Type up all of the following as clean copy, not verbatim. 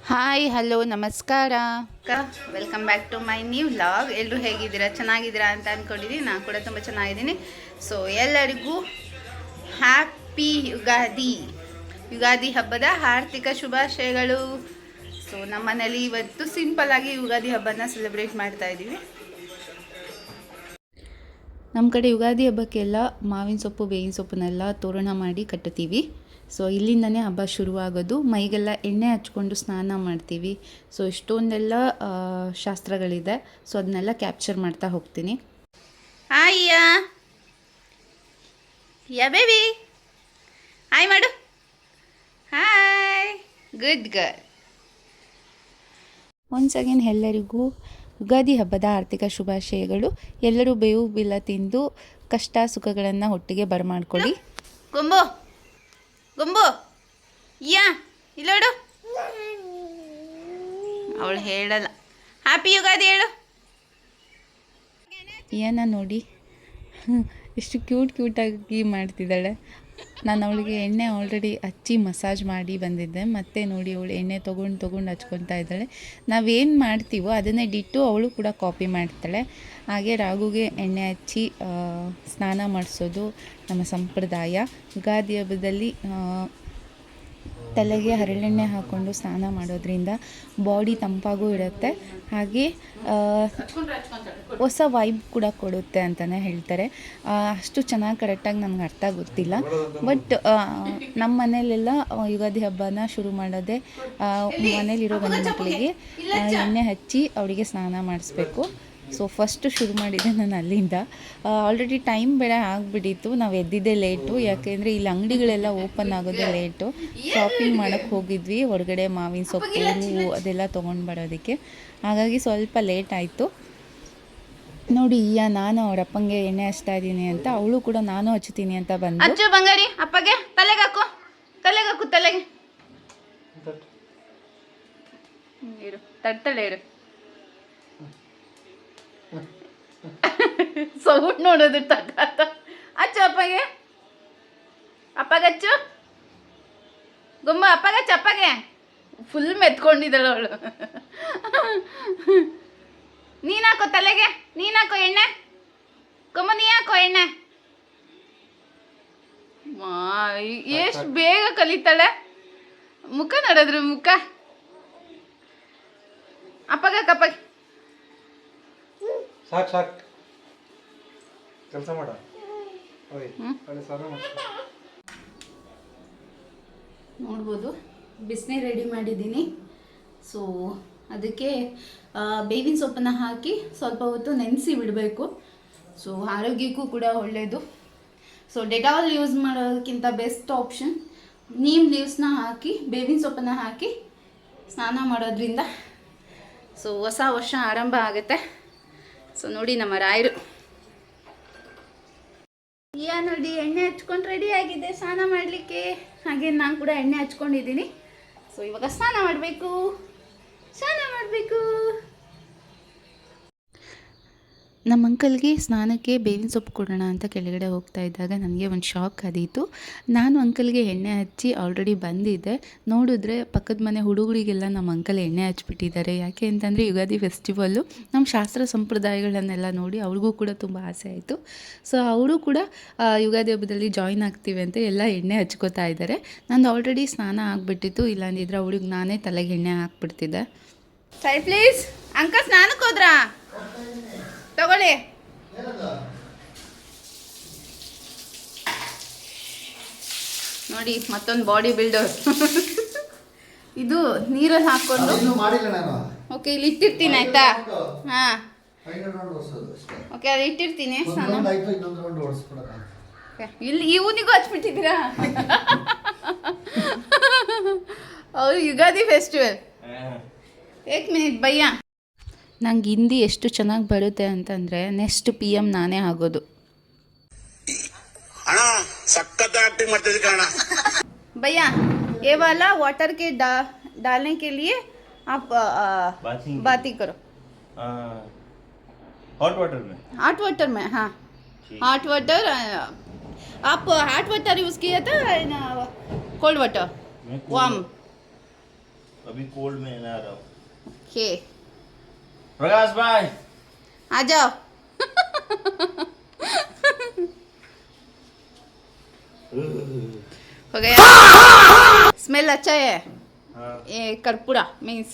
Hi hello ನಮಸ್ಕಾರ welcome back to my new vlog. ಎಲ್ಲರೂ ಹೇಗಿದ್ದೀರಾ, ಚೆನ್ನಾಗಿದ್ದೀರಾ ಅಂತ ಅಂದ್ಕೊಂಡಿದ್ದೀನಿ. ನಾನು ಕೂಡ ತುಂಬ ಚೆನ್ನಾಗಿದ್ದೀನಿ. ಸೊ ಎಲ್ಲರಿಗೂ ಹ್ಯಾಪಿ ಯುಗಾದಿ ಹಬ್ಬದ ಆರ್ಥಿಕ ಶುಭಾಶಯಗಳು. ಸೊ ನಮ್ಮ ಮನೇಲಿ ಇವತ್ತು ಸಿಂಪಲ್ಲಾಗಿ ಯುಗಾದಿ ಹಬ್ಬನ ಸೆಲೆಬ್ರೇಟ್ ಮಾಡ್ತಾ ಇದ್ದೀವಿ. ನಮ್ಮ ಕಡೆ ಯುಗಾದಿ ಹಬ್ಬಕ್ಕೆಲ್ಲ ಮಾವಿನ ಸೊಪ್ಪು ಬೇವಿನ ಸೊಪ್ಪನ್ನೆಲ್ಲ ತೋರಣ ಮಾಡಿ ಕಟ್ಟುತ್ತೀವಿ. ಸೊ ಇಲ್ಲಿಂದನೇ ಹಬ್ಬ ಶುರುವಾಗೋದು. ಮೈಗೆಲ್ಲ ಎಣ್ಣೆ ಹಚ್ಕೊಂಡು ಸ್ನಾನ ಮಾಡ್ತೀವಿ. ಸೊ ಇಷ್ಟೊಂದೆಲ್ಲ ಶಾಸ್ತ್ರಗಳಿದೆ. ಸೊ ಅದನ್ನೆಲ್ಲ ಕ್ಯಾಪ್ಚರ್ ಮಾಡ್ತಾ ಹೋಗ್ತೀನಿ. ಹಾಯ್ ಯಾ ಬೇಬಿ, ಹಾಯ್ ಮಾಡು. Hi, good girl. Once again ಎಲ್ಲರಿಗೂ ಯುಗಾದಿ ಹಬ್ಬದ ಆರ್ಥಿಕ ಶುಭಾಶಯಗಳು. ಎಲ್ಲರೂ ಬೇವು ಬೆಲ್ಲ ತಿಂದು ಕಷ್ಟ ಸುಖಗಳನ್ನು ಒಟ್ಟಿಗೆ ಬರಮಾಡ್ಕೊಳ್ಳಿ. ಗೊಂಬು ಗೊಂಬು ಯಾ ಇಲ್ಲೋಡು, ಅವಳು ಹೇಳಲ್ಲ. ಹ್ಯಾಪಿ ಯುಗಾದಿ ಹೇಳು. ಏನ ನೋಡಿ ಎಷ್ಟು ಕ್ಯೂಟಾಗಿ ಮಾಡ್ತಿದ್ದಾಳೆ. ನಾನು ಅವಳಿಗೆ ಎಣ್ಣೆ ಆಲ್ರೆಡಿ ಹಚ್ಚಿ ಮಸಾಜ್ ಮಾಡಿ ಬಂದಿದ್ದೆ. ಮತ್ತೆ ನೋಡಿ ಅವಳು ಎಣ್ಣೆ ತೊಗೊಂಡು ಹಚ್ಕೊತಾ ಇದ್ದಾಳೆ. ನಾವೇನು ಮಾಡ್ತೀವೋ ಅದನ್ನೇ ಡಿಟ್ಟು ಅವಳು ಕೂಡ ಕಾಪಿ ಮಾಡ್ತಾಳೆ. ಹಾಗೆ ರಾಗುಗೆ ಎಣ್ಣೆ ಹಚ್ಚಿ ಸ್ನಾನ ಮಾಡಿಸೋದು ನಮ್ಮ ಸಂಪ್ರದಾಯ. ಯುಗಾದಿ ಹಬ್ಬದಲ್ಲಿ ತಲೆಗೆ ಹರಳೆಣ್ಣೆ ಹಾಕ್ಕೊಂಡು ಸ್ನಾನ ಮಾಡೋದ್ರಿಂದ ಬಾಡಿ ತಂಪಾಗೂ ಇರುತ್ತೆ. ಹಾಗೆ ಹೊಸ ವೈಬ್ ಕೂಡ ಕೊಡುತ್ತೆ ಅಂತಲೇ ಹೇಳ್ತಾರೆ. ಅಷ್ಟು ಚೆನ್ನಾಗಿ ಕರೆಕ್ಟಾಗಿ ನನಗೆ ಅರ್ಥ ಗೊತ್ತಿಲ್ಲ. ಬಟ್ ನಮ್ಮ ಮನೆಯಲ್ಲೆಲ್ಲ ಯುಗಾದಿ ಹಬ್ಬನ ಶುರು ಮಾಡೋದೇ ಮನೇಲಿರೋ ಗಂಡು ಮಕ್ಕಳಿಗೆ ಎಣ್ಣೆ ಹಚ್ಚಿ ಅವಳಿಗೆ ಸ್ನಾನ ಮಾಡಿಸ್ಬೇಕು. ಸೊ ಫಸ್ಟು ಶುರು ಮಾಡಿದ್ದೆ ನಾನು ಅಲ್ಲಿಂದ. ಆಲ್ರೆಡಿ ಟೈಮ್ ಬೇರೆ ಆಗಿಬಿಟ್ಟಿತ್ತು. ನಾವು ಎದ್ದಿದ್ದೇ ಲೇಟು, ಯಾಕೆಂದರೆ ಇಲ್ಲಿ ಅಂಗಡಿಗಳೆಲ್ಲ ಓಪನ್ ಆಗೋದೇ ಲೇಟು. ಶಾಪಿಂಗ್ ಮಾಡೋಕ್ಕೆ ಹೋಗಿದ್ವಿ ಹೊರಗಡೆ, ಮಾವಿನ ಸೊಪ್ಪು ಹೂವು ಅದೆಲ್ಲ ತೊಗೊಂಡು ಬರೋದಕ್ಕೆ. ಹಾಗಾಗಿ ಸ್ವಲ್ಪ ಲೇಟ್ ಆಯಿತು. ನೋಡಿ ನಾನು ಅವ್ರ ಅಪ್ಪಂಗೆ ಎಣ್ಣೆ ಹಚ್ತಾ ಇದ್ದೀನಿ ಅಂತ, ಅವಳು ಕೂಡ ನಾನು ಹಚ್ತೀನಿ ಅಂತ ಬಂದು. ಅಚ್ಚು ಬಂಗಾರಿ, ಅಪ್ಪಗೆ ತಲೆಗೆ ಹಾಕು ತಲೆಗೆ ಇಡು, ತಡ್ತಳೆ ಇಡು. ಸೌಂಡ್ ನೋಡೋದು ಅಚ್ಚು ಅಪ್ಪಗೆ ಹಚ್ಚು. ಗೊಮ್ಮ ಅಪ್ಪಗೆ ಫುಲ್ ಮೆತ್ಕೊಂಡಿದ್ದಾಳೆ ಅವಳು. ನೀನಾಕೋ ತಲೆಗೆ, ನೀನಾಕೋ ಎಣ್ಣೆ. ಗೊಮ್ಮ ನೀ ಹಾಕೋ ಎಣ್ಣೆ. ಎಷ್ಟು ಬೇಗ ಕಲಿತಾಳೆ. ಮುಖ ನೋಡಿದ್ರು, ಮುಖ ಅಪ್ಪಗೆ ಸಾಕು ಕೆಲಸ ಮಾಡ. ನೋಡ್ಬೋದು ಬಿಸಿನೀರು ರೆಡಿ ಮಾಡಿದ್ದೀನಿ. ಸೊ ಅದಕ್ಕೆ ಬೇವಿನ ಸೊಪ್ಪನ್ನು ಹಾಕಿ ಸ್ವಲ್ಪ ಹೊತ್ತು ನೆನೆಸಿ ಬಿಡಬೇಕು. ಸೊ ಆರೋಗ್ಯಕ್ಕೂ ಕೂಡ ಒಳ್ಳೆಯದು. ಸೊ ಡೆಟಾಲ್ ಯೂಸ್ ಮಾಡೋದಕ್ಕಿಂತ ಬೆಸ್ಟ್ ಆಪ್ಷನ್ ನೀಮ್ ಲೀವ್ಸ್ನ ಹಾಕಿ ಬೇವಿನ ಸೊಪ್ಪನ್ನು ಹಾಕಿ ಸ್ನಾನ ಮಾಡೋದ್ರಿಂದ ಸೊ ಹೊಸ ವರ್ಷ ಆರಂಭ ಆಗುತ್ತೆ. ಸೊ ನೋಡಿ ನಮ್ಮ ರಾಯರು ನೋಡಿ ಎಣ್ಣೆ ಹಚ್ಕೊಂಡು ರೆಡಿ ಆಗಿದೆ ಸ್ನಾನ ಮಾಡಲಿಕ್ಕೆ. ಹಾಗೆ ನಾನು ಕೂಡ ಎಣ್ಣೆ ಹಚ್ಕೊಂಡಿದ್ದೀನಿ. ಸೊ ಇವಾಗ ಸ್ನಾನ ಮಾಡಬೇಕು. ನಮ್ಮ ಅಂಕಲ್ಗೆ ಸ್ನಾನಕ್ಕೆ ಬೇವಿನ ಸೊಪ್ಪು ಕೊಡೋಣ ಅಂತ ಕೆಳಗಡೆ ಹೋಗ್ತಾ ಇದ್ದಾಗ ನನಗೆ ಒಂದು ಶಾಕ್ ಆದೀತು. ನಾನು ಅಂಕಲ್ಗೆ ಎಣ್ಣೆ ಹಚ್ಚಿ ಆಲ್ರೆಡಿ ಬಂದಿದ್ದೆ. ನೋಡಿದ್ರೆ ಪಕ್ಕದ ಮನೆ ಹುಡುಗರಿಗೆಲ್ಲ ನಮ್ಮ ಅಂಕಲ್ ಎಣ್ಣೆ ಹಚ್ಬಿಟ್ಟಿದ್ದಾರೆ. ಯಾಕೆ ಅಂತಂದರೆ ಯುಗಾದಿ ಫೆಸ್ಟಿವಲ್ಲು ನಮ್ಮ ಶಾಸ್ತ್ರ ಸಂಪ್ರದಾಯಗಳನ್ನೆಲ್ಲ ನೋಡಿ ಅವ್ರಿಗೂ ಕೂಡ ತುಂಬ ಆಸೆ ಆಯಿತು. ಸೊ ಅವರು ಕೂಡ ಯುಗಾದಿ ಹಬ್ಬದಲ್ಲಿ ಜಾಯಿನ್ ಆಗ್ತೀವಿ ಅಂತ ಎಲ್ಲ ಎಣ್ಣೆ ಹಚ್ಕೋತಾ ಇದ್ದಾರೆ. ನಂದು ಆಲ್ರೆಡಿ ಸ್ನಾನ ಆಗಿಬಿಟ್ಟಿತ್ತು. ಇಲ್ಲಾಂದಿದ್ರೆ ಅವಳಿಗೆ ನಾನೇ ತಲೆಗೆ ಎಣ್ಣೆ ಹಾಕ್ಬಿಡ್ತಿದ್ದೆ. ಸರಿ ಪ್ಲೀಸ್. ಅಂಕಲ್ ಸ್ನಾನಕ್ಕೆ ಹೋದ್ರಾ? ತಗೊಳ್ಳಿ. ನೋಡಿ ಮತ್ತೊಂದು ಬಾಡಿ ಬಿಲ್ಡರ್. ಇದು ನೀರಲ್ಲಿ ಹಾಕೊಂಡು ಓಕೆ ಇಲ್ಲಿ ಇಟ್ಟಿರ್ತೀನಿ, ಆಯ್ತಾ? ಹಾಂ ಓಕೆ ಅಲ್ಲಿ ಇಟ್ಟಿರ್ತೀನಿ. ಇಲ್ಲಿ ಇವನಿಗೂ ಹಚ್ಬಿಟ್ಟಿದ್ದೀರಾ? ಅವ್ರು ಯುಗಾದಿ ಫೆಸ್ಟಿವಲ್. ಏಕ್ ಮಿನಿಟ್ ಭಯ್ಯ. ನಂಗೆ ಹಿಂದಿ ಎಷ್ಟು ಚೆನ್ನಾಗಿ ಬರುತ್ತೆ ಅಂತಂದರೆ ನೆಕ್ಸ್ಟ್ PM ನಾನೇ ಆಗೋದು. भैया ये वाला वाटर के डालने के लिए आप बाती करो. हॉट वाटर में हाँ हॉट वाटर. आप हॉट वाटर यूज़ किया था कोल्ड वाटर वार्म? अभी कोल्ड में ना रहा हूँ। ओके प्रकाश भाई आ जाओ हो गया स्मेल अच्छा है हाँ ये कर्पूरा मीन्स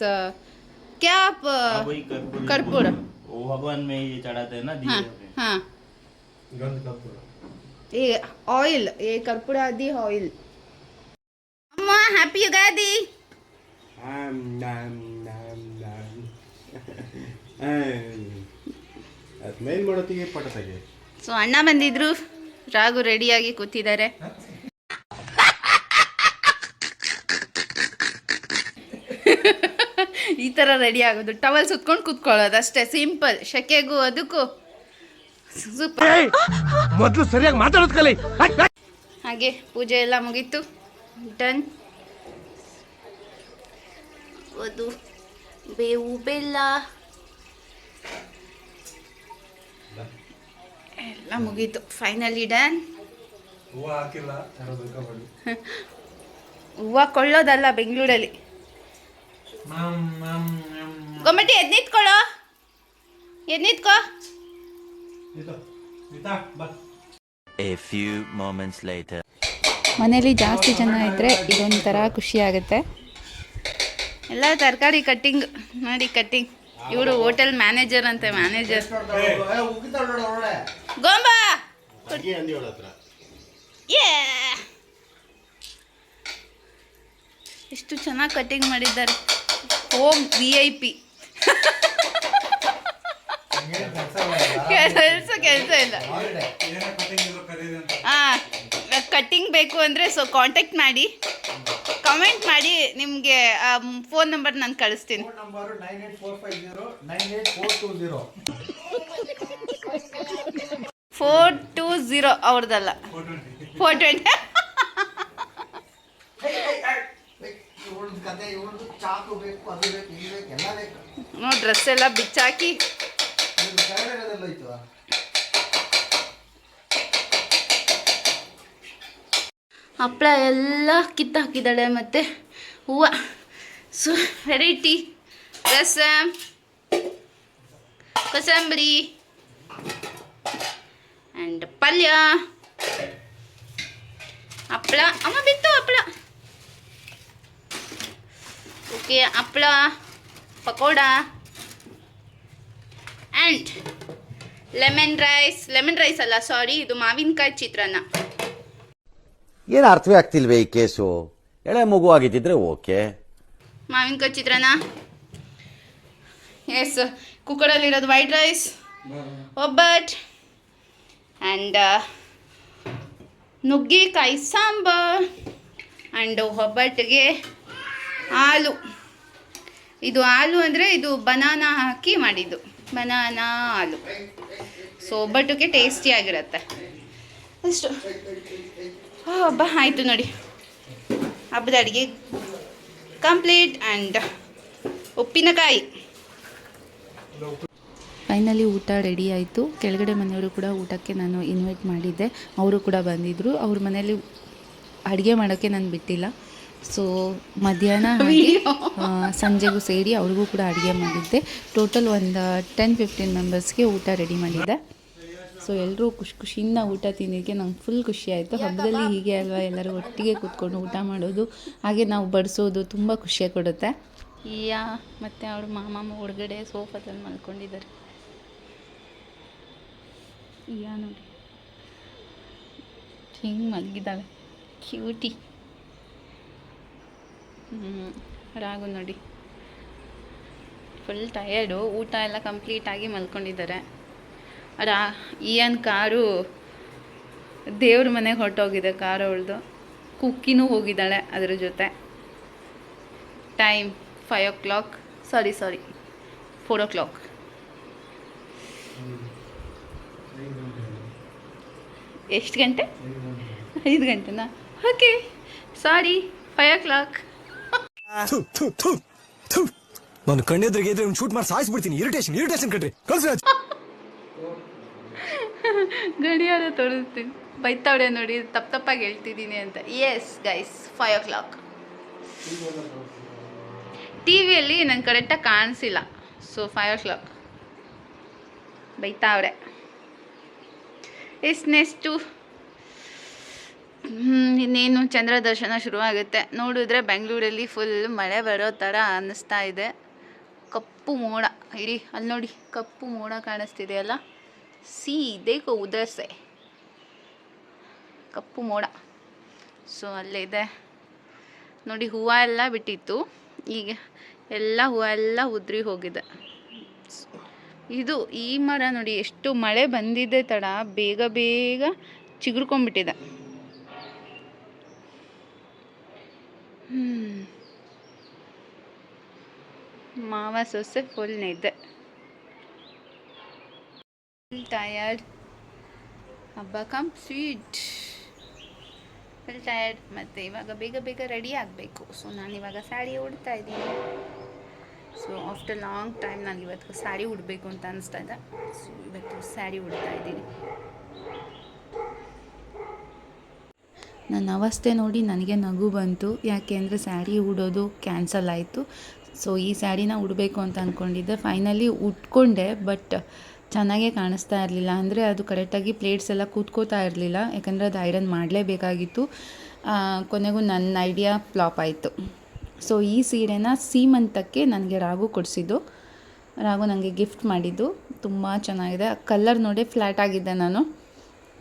क्या आप हाँ, वही कर्पूर कर्पूर वो भगवान में ये चढ़ाते हैं ना हाँ दिए में। हाँ ಗಂಧ ಕರ್ಪೂರ ये ऑयल ये कर्पूरा दी ऑयल अम्मा हैप्पी युगादी ಮೇಲ್ ಮಾಡೋತ್ತಿಗೆ ಪಟತಾಗೆ ಸೊ ಅಣ್ಣ ಬಂದಿದ್ರು ರಾಗು ರೆಡಿಯಾಗಿ ಕೂತಿದ್ದಾರೆ ಈ ಥರ ರೆಡಿ ಆಗೋದು ಟವಲ್ ಸುತ್ಕೊಂಡು ಕೂತ್ಕೊಳ್ಳೋದು ಅಷ್ಟೇ ಸಿಂಪಲ್ ಶೆಕೆಗೂ ಅದಕ್ಕೂ ಸೂಪರ್ ಮೊದಲು ಸರಿಯಾಗಿ ಮಾತಾಡೋದು ಕಲಿ ಹಾಗೆ ಪೂಜೆ ಎಲ್ಲ ಮುಗೀತು ಡನ್ ಅದು ಬೇವು ಬೆಲ್ಲ ಎಲ್ಲ ಮುಗೀತು ಫೈನಲಿ ಡನ್ ಹೂವು ಹಾಕಿಲ್ಲ ಯಾರೋ ಬೇಕಾಗಿ ಹೂವು ಕೊಳ್ಳೋದಲ್ಲ ಬೆಂಗಳೂರಲ್ಲಿ ಗೊಮ್ಮಟಿ ಎದ್ ನಿಂತ್ಕೊಳ್ಳೋ ಎದ್ ನಿಂತ್ಕೋ A few moments later. ಮನೇಲಿ ಜಾಸ್ತಿ ಜನ ಇದ್ದರೆ ಇದೊಂಥರ ಖುಷಿ ಆಗುತ್ತೆ ಎಲ್ಲ ತರಕಾರಿ ಕಟ್ಟಿಂಗ್ ಮಾಡಿ ಕಟ್ಟಿಂಗ್ ಇವರು ಹೋಟೆಲ್ ಮ್ಯಾನೇಜರ್ ಅಂತೆ ಮ್ಯಾನೇಜರ್ ಗೋಂಬಾ ಎಷ್ಟು ಚೆನ್ನಾಗಿ ಕಟ್ಟಿಂಗ್ ಮಾಡಿದ್ದಾರೆ ಹೋಮ್ VIP ಕೆಲಸ ಇಲ್ಲ ಹಾಂ ಕಟ್ಟಿಂಗ್ ಬೇಕು ಅಂದರೆ ಸೊ ಕಾಂಟ್ಯಾಕ್ಟ್ ಮಾಡಿ ಕಮೆಂಟ್ ಮಾಡಿ ನಿಮಗೆ ಫೋನ್ ನಂಬರ್ ನಾನು ಕಳಿಸ್ತೀನಿ ನಂಬರು 420 ಅವ್ರದ್ದಲ್ಲ 420 ಡ್ರೆಸ್ ಎಲ್ಲ ಬಿಚ್ಚಾಕಿ ಹಪ್ಪಳ ಎಲ್ಲ ಕಿತ್ತಾಕಿದ್ದಾಳೆ ಮತ್ತು ಹೂವು so variety rasam kosambari and ಪಲ್ಯ ಹಪ್ಪಳ ಅಮ್ಮ ಬಿತ್ತು ಹಪ್ಪಳ ಓಕೆ ಹಪ್ಪಳ ಪಕೋಡ ಆ್ಯಂಡ್ ಲೆಮನ್ ರೈಸ್ ಅಲ್ಲ ಸಾರಿ ಇದು ಮಾವಿನಕಾಯಿ ಚಿತ್ರಾನ್ನ ಏನು ಅರ್ಥವೇ ಆಗ್ತಿಲ್ವೇ ಈ ಕೇಸು ಎಳೆ ಮಗು ಆಗಿದ್ದಿದ್ರೆ ಓಕೆ ಮಾವಿನಕಾಯಿ ಚಿತ್ರಾನ್ನ ಎಸ್ ಕುಕ್ಕರಲ್ಲಿರೋದು ವೈಟ್ ರೈಸ್ ಒಬ್ಬಟ್ಟು ಆ್ಯಂಡ್ ನುಗ್ಗೆಕಾಯಿ ಸಾಂಬಾರ್ ಆ್ಯಂಡ್ ಒಬ್ಬಟ್ಟಿಗೆ ಹಾಲು ಇದು ಹಾಲು ಅಂದರೆ ಇದು ಬನಾನಾ ಹಾಕಿ ಮಾಡಿದ್ದು ಬನಾನಾ ಹಾಲು ಸೊ ಒಬ್ಬಟ್ಟಿಗೆ ಟೇಸ್ಟಿಯಾಗಿರುತ್ತೆ ಅಷ್ಟು ಹಬ್ಬ ಆಯಿತು ನೋಡಿ ಹಬ್ಬದ ಅಡುಗೆ ಕಂಪ್ಲೀಟ್ ಆ್ಯಂಡ್ ಉಪ್ಪಿನಕಾಯಿ ಫೈನಲಿ ಊಟ ರೆಡಿ ಆಯಿತು ಕೆಳಗಡೆ ಮನೆಯವರು ಕೂಡ ಊಟಕ್ಕೆ ನಾನು ಇನ್ವೈಟ್ ಮಾಡಿದ್ದೆ ಅವರು ಕೂಡ ಬಂದಿದ್ದರು ಅವ್ರ ಮನೇಲಿ ಅಡುಗೆ ಮಾಡೋಕ್ಕೆ ನಾನು ಬಿಟ್ಟಿಲ್ಲ ಸೊ ಮಧ್ಯಾಹ್ನ ಹಾಗೆ ಸಂಜೆಗೂ ಸೇರಿ ಅವ್ರಿಗೂ ಕೂಡ ಅಡುಗೆ ಮಾಡಿದ್ದೆ ಟೋಟಲ್ ಒಂದು 10-15 ಮೆಂಬರ್ಸ್ಗೆ ಊಟ ರೆಡಿ ಮಾಡಿದ್ದೆ ಸೊ ಎಲ್ಲರೂ ಖುಷಿಯಿಂದ ಊಟ ತಿನ್ನೋಕ್ಕೆ ನಂಗೆ ಫುಲ್ ಖುಷಿ ಆಯಿತು ಹಬ್ಬದಲ್ಲಿ ಹೀಗೆ ಅಲ್ವಾ ಎಲ್ಲರೂ ಒಟ್ಟಿಗೆ ಕೂತ್ಕೊಂಡು ಊಟ ಮಾಡೋದು ಹಾಗೆ ನಾವು ಬಡಿಸೋದು ತುಂಬ ಖುಷಿಯಾಗಿ ಕೊಡುತ್ತೆ ಮತ್ತು ಅವ್ರ ಮಾಮ ಹೊರಗಡೆ ಸೋಫಾದಲ್ಲಿ ಮಲ್ಕೊಂಡಿದ್ದಾರೆ ನೋಡಿ ಹಿಂಗೆ ಮಲಗಿದ್ದಾಳೆ ಕ್ಯೂಟಿ ರಾಗು ನೋಡಿ ಫುಲ್ ಟಯರ್ಡು ಊಟ ಎಲ್ಲ ಕಂಪ್ಲೀಟಾಗಿ ಮಲ್ಕೊಂಡಿದ್ದಾರೆ ಕಾರು ದೇವ್ರ ಮನೆಗೆ ಹೊರಟೋಗಿದೆ ಕಾರು ಅವಳದು ಕುಕ್ಕಿನೂ ಹೋಗಿದ್ದಾಳೆ ಅದ್ರ ಜೊತೆ ಟೈಮ್ 5 o'clock ಸಾರಿ 4 o'clock ಎಷ್ಟು ಗಂಟೆ 5 ಗಂಟೆನಾ ಓಕೆ ಸಾರಿ 5 o'clock ನಾನು ಕಣ್ಣೆದ್ರಿಗೆ ಇದ್ರೆ ಶೂಟ್ ಮಾಡಿ ಸಾಯಿಸ್ಬಿಡ್ತೀನಿ ಇರಿಟೇಷನ್ ಕಣ್ರಿ ಕಳ್ಸಿ ಗಡಿಯಾರ ತೋರಿಸ್ತೀನಿ ಬೈತಾವಡೆ ನೋಡಿ ತಪ್ಪಾಗಿ ಹೇಳ್ತಿದ್ದೀನಿ ಅಂತ ಎಸ್ ಗೈಸ್ 5 o'clock ಟಿ ವಿಯಲ್ಲಿ ನಂಗೆ ಕರೆಕ್ಟಾಗಿ ಕಾಣಿಸಿಲ್ಲ. So 5 o'clock ಬೈತಾವ್ರೆ. ನೆಕ್ಸ್ಟು ಇನ್ನೇನು ಚಂದ್ರ ದರ್ಶನ ಶುರುವಾಗುತ್ತೆ. ನೋಡಿದ್ರೆ ಬೆಂಗಳೂರಲ್ಲಿ ಫುಲ್ ಮಳೆ ಬರೋ ಥರ ಅನ್ನಿಸ್ತಾ ಇದೆ. ಕಪ್ಪು ಮೋಡ ಇಡೀ ಅಲ್ಲಿ ನೋಡಿ, ಕಪ್ಪು ಮೋಡ ಕಾಣಿಸ್ತಿದೆ ಅಲ್ಲ. ದೇಖೋ ಉದರ್ ಸೆ ಕಪ್ಪು ಮೋಡ. ಸೊ ಅಲ್ಲಿದೆ ನೋಡಿ, ಹೂವು ಎಲ್ಲ ಬಿಟ್ಟಿತ್ತು, ಈಗ ಎಲ್ಲ ಹೂವು ಎಲ್ಲ ಉದುರಿ ಹೋಗಿದೆ. ಇದು ಈ ಮರ ನೋಡಿ, ಎಷ್ಟು ಮಳೆ ಬಂದಿದೆ ತಡ ಬೇಗ ಬೇಗ ಚಿಗುರ್ಕೊಂಡ್ಬಿಟ್ಟಿದೆ. ಮಾವ ಸೊಸೆ ಫುಲ್ ನಿದ್ದೆ, ಫುಲ್ ಟಯರ್ಡ್. ಹಬ್ಬ ಕಂಪ್ಲೀಟ್, ಫುಲ್ ಟಯರ್ಡ್. ಮತ್ತು ಇವಾಗ ಬೇಗ ಬೇಗ ರೆಡಿ ಆಗಬೇಕು. ಸೊ ನಾನಿವಾಗ ಸ್ಯಾರಿ ಉಡ್ತಾ ಇದ್ದೀನಿ. ಸೊ ಆಫ್ಟರ್ ಲಾಂಗ್ ಟೈಮ್ ನಾನು ಇವತ್ತು ಸ್ಯಾರಿ ಉಡಬೇಕು ಅಂತ ಅನಿಸ್ತಾ ಇದೆ. ಸೊ ಇವತ್ತು ಸ್ಯಾರಿ ಉಡ್ತಾ ಇದ್ದೀನಿ. ನನ್ನ ಅವಸ್ಥೆ ನೋಡಿ ನನಗೆ ನಗು ಬಂತು. ಯಾಕೆ ಅಂದರೆ ಸ್ಯಾರಿ ಉಡೋದು ಕ್ಯಾನ್ಸಲ್ ಆಯಿತು. ಸೊ ಈ ಸ್ಯಾರಿನ ಉಡಬೇಕು ಅಂತ ಅಂದ್ಕೊಂಡಿದ್ದೆ. ಫೈನಲಿ ಉಟ್ಕೊಂಡೆ, ಬಟ್ ಚೆನ್ನಾಗೇ ಕಾಣಿಸ್ತಾ ಇರಲಿಲ್ಲ. ಅಂದರೆ ಅದು ಕರೆಕ್ಟಾಗಿ ಪ್ಲೇಟ್ಸ್ ಎಲ್ಲ ಕೂತ್ಕೋತಾ ಇರಲಿಲ್ಲ, ಯಾಕಂದರೆ ಅದು ಐರನ್ ಮಾಡಲೇಬೇಕಾಗಿತ್ತು. ಕೊನೆಗೂ ನನ್ನ ಐಡಿಯಾ ಫ್ಲಾಪ್ ಆಯಿತು. ಸೊ ಈ ಸೀರೆನ ಸೀಮಂತಕ್ಕೆ ನನಗೆ ರಾಘು ಕೊಡಿಸಿದ್ದು. ರಾಘು ನನಗೆ ಗಿಫ್ಟ್ ಮಾಡಿದ್ದು. ತುಂಬ ಚೆನ್ನಾಗಿದೆ. ಕಲರ್ ನೋಡಿ ಫ್ಲ್ಯಾಟ್ ಆಗಿದ್ದೆ ನಾನು.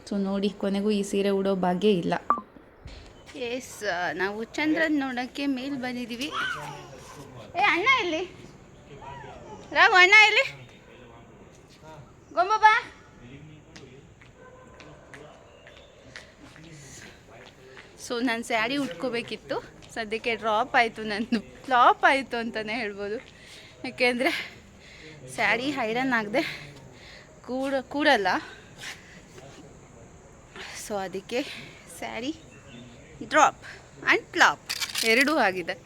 ಸೊ ನೋಡಿ, ಕೊನೆಗೂ ಈ ಸೀರೆ ಉಡೋ ಭಾಗ್ಯ ಇಲ್ಲ. ನಾವು ಚಂದ್ರನ ನೋಡೋಕ್ಕೆ ಮೇಲೆ ಬಂದಿದ್ದೀವಿ. ಅಣ್ಣ ಇಲ್ಲಿ, ರಾಘು ಅಣ್ಣ ಇಲ್ಲಿ, ಗೊಂಬಾ. ಸೊ ನಾನು ಸ್ಯಾರಿ ಉಟ್ಕೋಬೇಕಿತ್ತು, ಸದ್ಯಕ್ಕೆ ಡ್ರಾಪ್ ಆಯಿತು, ನಂದು ಫ್ಲಾಪ್ ಆಯಿತು ಅಂತಲೇ ಹೇಳ್ಬೋದು. ಯಾಕೆಂದರೆ ಸ್ಯಾರಿ ಐರನ್ ಆಗದೆ ಕೂಡಲ್ಲ. ಸೊ ಅದಕ್ಕೆ ಸ್ಯಾರಿ ಡ್ರಾಪ್ ಆ್ಯಂಡ್ ಫ್ಲಾಪ್ ಎರಡೂ ಆಗಿದೆ.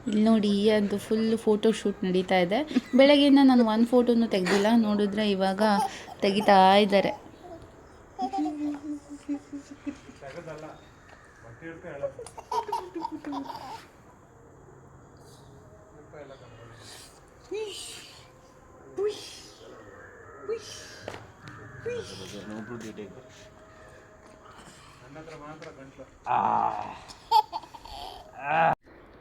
ಇಲ್ಲಿ ನೋಡಿ, ಅದು ಫುಲ್ ಫೋಟೋ ಶೂಟ್ ನಡೀತಾ ಇದೆ. ಬೆಳಗ್ಗೆಯಿಂದ ನಾನು ಒಂದು ಫೋಟೋನು ತೆಗೆದಿಲ್ಲ. ನೋಡಿದ್ರೆ ಇವಾಗ ತೆಗಿತಾ ಇದ್ದಾರೆ.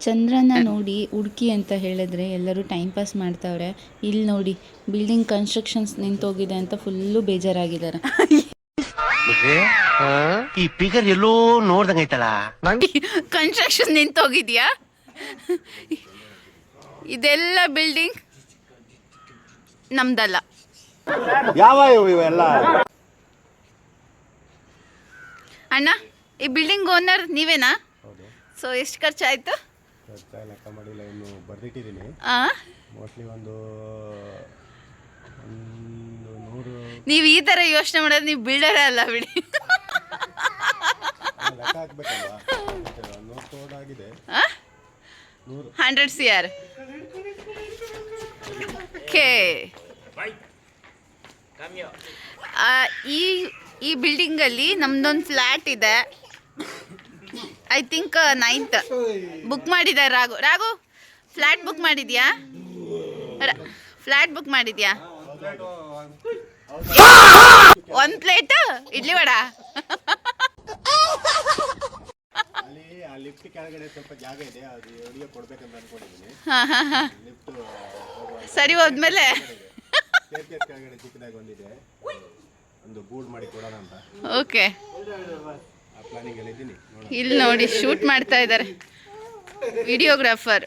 ಚಂದ್ರನ ನೋಡಿ ಹುಡುಕಿ ಅಂತ ಹೇಳಿದ್ರೆ ಎಲ್ಲರೂ ಟೈಮ್ ಪಾಸ್ ಮಾಡ್ತಾವ್ರೆ. ಇಲ್ಲಿ ನೋಡಿ, ಬಿಲ್ಡಿಂಗ್ ಕನ್ಸ್ಟ್ರಕ್ಷನ್ಸ್ ನಿಂತೋಗಿದೆ ಅಂತ ಫುಲ್ಲು ಬೇಜಾರಾಗಿದ್ದಾರೆ. ಈ ಫಿಗರ್ ಎಲ್ಲೋ ನೋಡ್ದಂಗೈತಲ್ಲ. ಕನ್ಸ್ಟ್ರಕ್ಷನ್ ನಿಂತೋಗಿದ್ಯಾ? ಇದೆಲ್ಲ ಬಿಲ್ಡಿಂಗ್ ನಮ್ದಲ್ಲ. ಯಾವ ಇವೆಲ್ಲ ಅಣ್ಣ, ಈ ಬಿಲ್ಡಿಂಗ್ ಓನರ್ ನೀವೇನಾ? ಸೊ ಎಷ್ಟು ಖರ್ಚಾಯಿತು? ಲೆಕ್ಕ ಮಾಡಿಲ್ಲ, ಇನ್ನು ಬರ್ದಿಟ್ಟಿದ್ದೀನಿ. ಮೋಸ್ಟ್ಲಿ ಒಂದು 100. ನೀವು ಈ ಥರ ಯೋಚನೆ ಮಾಡೋದು ನೀವು ಬಿಲ್ಡರೇ ಅಲ್ಲ ಬಿಡಿ. ಲೆಕ್ಕ ಹಾಕ್ಬೇಕಲ್ವಾ? 100 crore ಆಗಿದೆ. 100 CR. ಓಕೆ. ಈ ಬಿಲ್ಡಿಂಗಲ್ಲಿ ನಮ್ದೊಂದು ಫ್ಲ್ಯಾಟ್ ಇದೆ. ಐ ಥಿಂಕ್ 9th ಬುಕ್ ಮಾಡಿದ್ದಾರೆ. ರಾಘು ಫ್ಲ್ಯಾಟ್ ಬುಕ್ ಮಾಡಿದ್ಯಾ? ಫ್ಲ್ಯಾಟ್ ಬುಕ್ ಮಾಡಿದ್ಯಾ? 1 ಪ್ಲೇಟ್ ಇಡ್ಲಿ ವಡ. ಅಲ್ಲಿ ಆ ಲಿಫ್ಟ್ ಕೆಳಗಡೆ ಸ್ವಲ್ಪ ಜಾಗ ಇದೆ, ಅದು ಎಲ್ಲಿಗೆ ಕೊಡ್ಬೇಕಂತ ಅನ್ಕೊಂಡಿದ್ದೀನಿ. ಸರಿ ಹೋದ್ಮೇಲೆ ಸ್ಟೇರ್ಕೇಸ್ ಕೆಳಗಡೆ ಚಿಕ್ಕದಾಗಿ ಒಂದಿದೆ, ಒಂದು ಗೂಡ್ ಮಾಡಿ ಕೊಡೋಣ ಅಂತ. ಓಕೆ, ಆ ಪ್ಲಾನಿಂಗ್ ಅಲ್ಲಿ ಇದ್ದೀನಿ. ಇಲ್ಲಿ ನೋಡಿ ಶೂಟ್ ಮಾಡ್ತಾ ಇದ್ದಾರೆ ವಿಡಿಯೋಗ್ರಾಫರ್.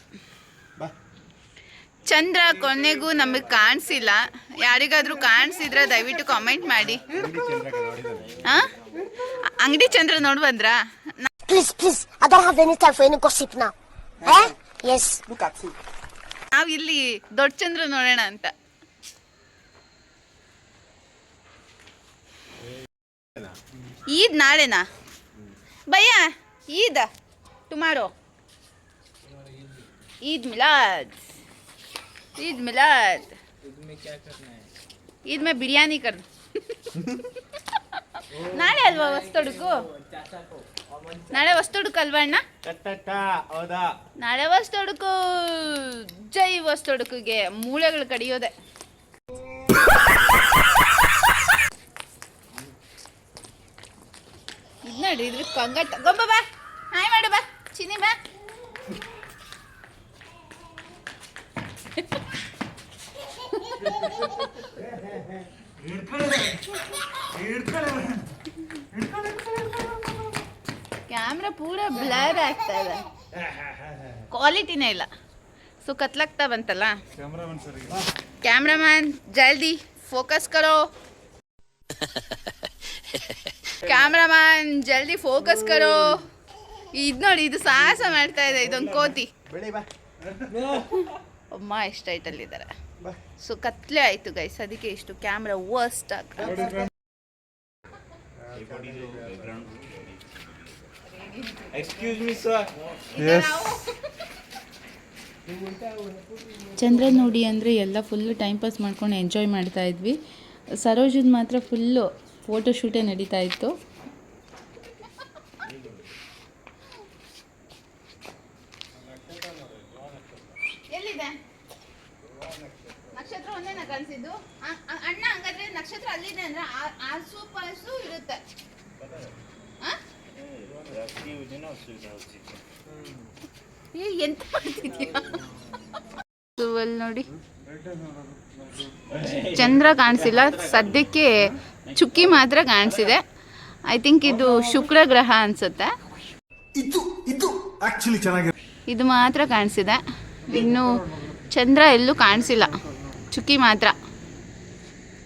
ಚಂದ್ರ ಕೊನೆಗೂ ನಮಗೆ ಕಾಣಿಸಿಲ್ಲ. ಯಾರಿಗಾದ್ರೂ ಕಾಣಿಸಿದ್ರೆ ದಯವಿಟ್ಟು ಕಾಮೆಂಟ್ ಮಾಡಿ. ಅಂಗಡಿ ಚಂದ್ರ ನೋಡಿ ಬಂದ್ರಾ? Please, I don't have any time for any gossip now. Yes. Look at you. ನಾವು ಇಲ್ಲಿ ದೊಡ್ಡ ಚಂದ್ರ ನೋಡೋಣ ಅಂತ. ಈದ್ ನಾಳೆನಾ ಭಯ್ಯ? ಈದ್ ಟುಮಾರೋ. ईद मिलाद. ईद मिलाद. ईद में बिरयानी कर ನಾಳೆ ಅಲ್ವಾ ಹೊಸ್ತೊಡುಕು? ನಾಳೆ ಹೊಸ್ತೊಡುಕು ಅಲ್ವಾ ಅಣ್ಣ? ಹೌದಾ? ನಾಳೆ ಹೊಸ್ತೊಡುಕು. ಜೈ ಹೊಸ್ತೊಡುಕಿಗೆ ಮೂಳೆಗಳು ಕಡಿಯೋದೆ. ಇದು ನೋಡಿ, ಇದ್ರ ಕಂಗ ತಗೊಂಬ ಬಾ. ಹಾಯ್ ಮಾಡು ಬಾ ಚಿನಿ ಬಾ. ಕ್ಯಾಮ್ರಾ ಪೂರ ಬ್ಲರ್ ಆಗ್ತಾ ಇದೆ, ಕ್ವಾಲಿಟಿನೇ ಇಲ್ಲ. ಸೊ ಕತ್ಲಾಗ್ತಾ ಬಂತಲ್ಲ. ಕ್ಯಾಮ್ರಾಮನ್ ಜಲ್ದಿ ಫೋಕಸ್ ಕರೋ. ಕ್ಯಾಮ್ರಾಮನ್ ಜಲ್ದಿ ಫೋಕಸ್ ಕರೋ. ಇದು ನೋಡಿ, ಇದು ಸಾಹಸ ಮಾಡ್ತಾ ಇದೆ, ಇದೊಂದು ಕೋತಿ. ಅಮ್ಮ ಎಷ್ಟು ಹೈಟಲ್ಲಿದ್ದಾರೆ. ಸೊ ಕತ್ಲೆ ಆಯಿತು ಗೈಸ್, ಅದಕ್ಕೆ ಇಷ್ಟು ಕ್ಯಾಮ್ರಾ ವರ್ಸ್ಟ್ ಆಗ. Excuse me sir. ಚಂದ್ರ ನೋಡಿ ಅಂದರೆ ಎಲ್ಲ ಫುಲ್ಲು ಟೈಮ್ ಪಾಸ್ ಮಾಡ್ಕೊಂಡು ಎಂಜಾಯ್ ಮಾಡ್ತಾ ಇದ್ವಿ. ಸರೋಜದ ಮಾತ್ರ ಫುಲ್ಲು ಫೋಟೋ ಶೂಟೇ ನಡೀತಾ ಇತ್ತು. ಎಲ್ಲಿದೆ ನಕ್ಷತ್ರ? ಒಂದೇನ ಕಾಣಿಸಿದ್ದು ಅಣ್ಣ? ಹಂಗಾದ್ರೆ ನಕ್ಷತ್ರ ಅಲ್ಲಿದೆ ಅಂದ್ರೆ ಆಸು ಪಾಸು ಇರುತ್ತೆ. ಎಂತ ಮಾಡ್ತಿದ್ಯಾ? ನೋಡಿ, ಚಂದ್ರ ಕಾಣಿಸಿಲ್ಲ ಸದ್ಯಕ್ಕೆ, ಚುಕ್ಕಿ ಮಾತ್ರ ಕಾಣಿಸಿದೆ. ಐ ಥಿಂಕ್ ಇದು ಶುಕ್ರ ಗ್ರಹ ಅನ್ಸುತ್ತೆ. ಇದು ಮಾತ್ರ ಕಾಣಿಸಿದೆ, ಇನ್ನು ಚಂದ್ರ ಎಲ್ಲೂ ಕಾಣಿಸಿಲ್ಲ, ಚುಕ್ಕಿ ಮಾತ್ರ.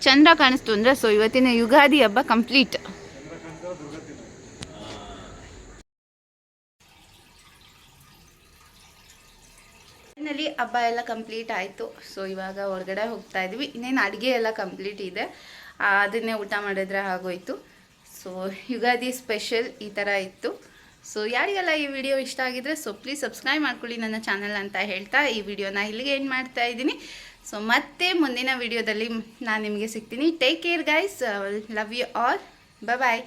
ಚಂದ್ರ ಕಾಣಿಸ್ತು ಅಂದರೆ ಸೊ ಇವತ್ತಿನ ಯುಗಾದಿ ಹಬ್ಬ ಕಂಪ್ಲೀಟ್. ಫೈನಲಿ ಹಬ್ಬ ಎಲ್ಲ ಕಂಪ್ಲೀಟ್ ಆಯಿತು. ಸೊ ಇವಾಗ ಹೊರಗಡೆ ಹೋಗ್ತಾ ಇದ್ವಿ. ಇನ್ನೇನು ಅಡುಗೆ ಎಲ್ಲ ಕಂಪ್ಲೀಟ್ ಇದೆ, ಅದನ್ನೇ ಊಟ ಮಾಡಿದ್ರೆ ಆಗೋಯ್ತು. ಸೊ ಯುಗಾದಿ ಸ್ಪೆಷಲ್ ಈ ಥರ ಇತ್ತು. ಸೊ ಯಾರಿಗೆಲ್ಲ ಈ ವಿಡಿಯೋ ಇಷ್ಟ ಆಗಿದ್ರೆ ಸೊ ಪ್ಲೀಸ್ ಸಬ್ಸ್ಕ್ರೈಬ್ ಮಾಡ್ಕೊಳ್ಳಿ ನನ್ನ ಚಾನಲ್ ಅಂತ ಹೇಳ್ತಾ ಈ ವಿಡಿಯೋನ ಇಲ್ಲಿಗೆ ಎಂಡ್ ಮಾಡ್ತಾ ಇದ್ದೀನಿ. ಸೊ ಮತ್ತೆ ಮುಂದಿನ ವಿಡಿಯೋದಲ್ಲಿ ನಾನು ನಿಮಗೆ ಸಿಗ್ತೀನಿ. Take care guys, love you all, bye.